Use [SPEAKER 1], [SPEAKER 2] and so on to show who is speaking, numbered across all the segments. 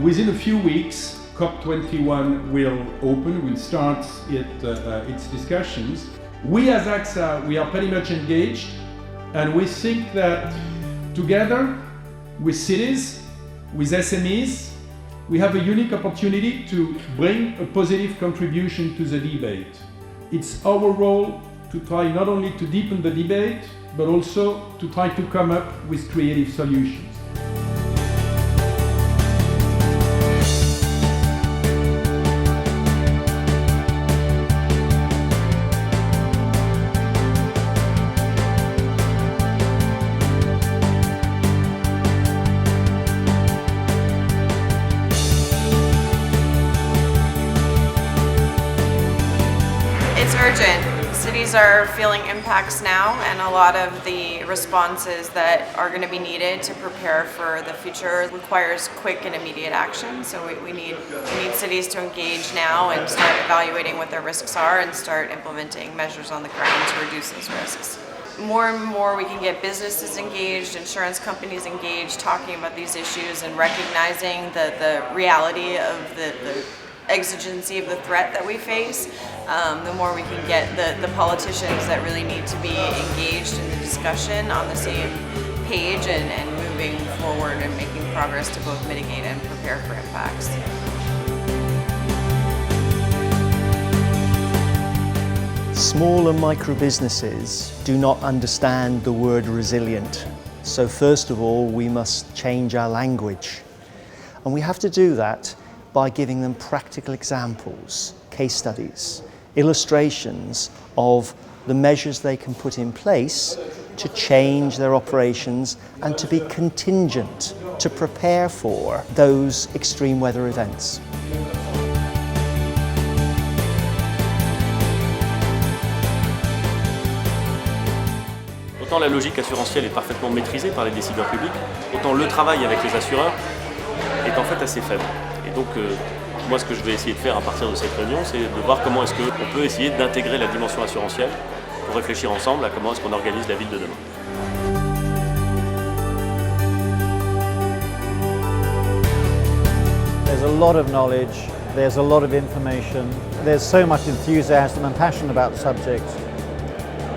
[SPEAKER 1] Within a few weeks, COP21 will open, will start its discussions. We as AXA, we are pretty much engaged, and we think that together with cities, with SMEs, we have a unique opportunity to bring a positive contribution to the debate. It's our role to try not only to deepen the debate, but also to try to come up with creative solutions.
[SPEAKER 2] It's urgent. Cities are feeling impacts now, and a lot of the responses that are going to be needed to prepare for the future requires quick and immediate action. So we need cities to engage now and start evaluating what their risks are and start implementing measures on the ground to reduce those risks. More and more we can get businesses engaged, insurance companies engaged, talking about these issues and recognizing the reality of the exigency of the threat that we face, the more we can get the politicians that really need to be engaged in the discussion on the same page and moving forward and making progress to both mitigate and prepare for impacts.
[SPEAKER 3] Small and micro businesses do not understand the word resilient. So first of all, we must change our language. And we have to do that by giving them practical examples, case studies, illustrations of the measures they can put in place to change their operations and to be contingent, to prepare for those extreme weather events.
[SPEAKER 4] Autant la logique assurantielle est parfaitement maîtrisée par les décideurs publics, autant le travail avec les assureurs est en fait assez faible. Et donc, moi, ce que je vais essayer de faire à partir de cette réunion, c'est de voir comment est-ce qu'on peut essayer d'intégrer la dimension assurantielle pour réfléchir ensemble à comment est-ce qu'on organise la ville de demain.
[SPEAKER 5] There's a lot of knowledge, there's a lot of information, there's so much enthusiasm and passion about the subject.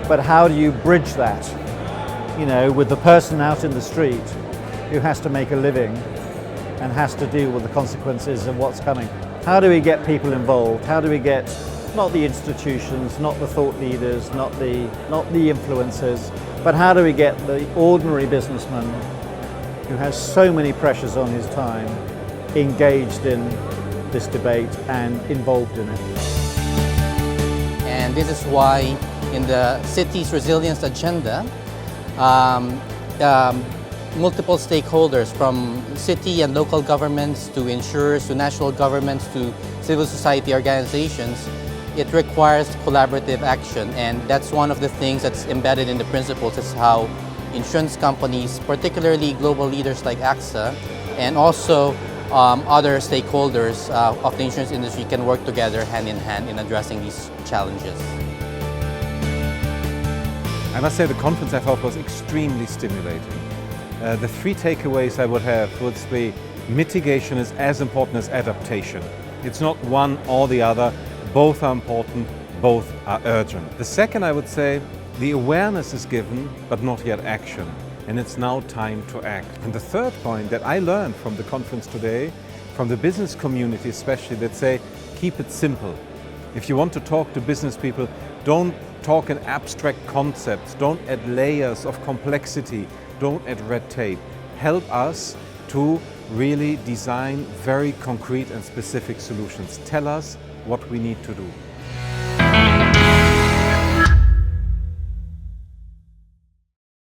[SPEAKER 5] But how do you bridge that, with the person out in the street who has to make a living and has to deal with the consequences of what's coming? How do we get people involved? How do we get not the institutions, not the thought leaders, not the influencers, but how do we get the ordinary businessman who has so many pressures on his time engaged in this debate and involved in it?
[SPEAKER 6] And this is why in the city's resilience agenda, multiple stakeholders from city and local governments to insurers to national governments to civil society organizations, it requires collaborative action, and that's one of the things that's embedded in the principles is how insurance companies, particularly global leaders like AXA, and also other stakeholders of the insurance industry can work together hand in hand in addressing these challenges.
[SPEAKER 7] I must say the conference I thought was extremely stimulating. The three takeaways I would have would be mitigation is as important as adaptation. It's not one or the other, both are important, both are urgent. The second I would say, the awareness is given but not yet action, and it's now time to act. And the third point that I learned from the conference today, from the business community especially, that say keep it simple. If you want to talk to business people, don't talk in abstract concepts, don't add layers of complexity, don't add red tape. Help us to really design very concrete and specific solutions. Tell us what we need to do.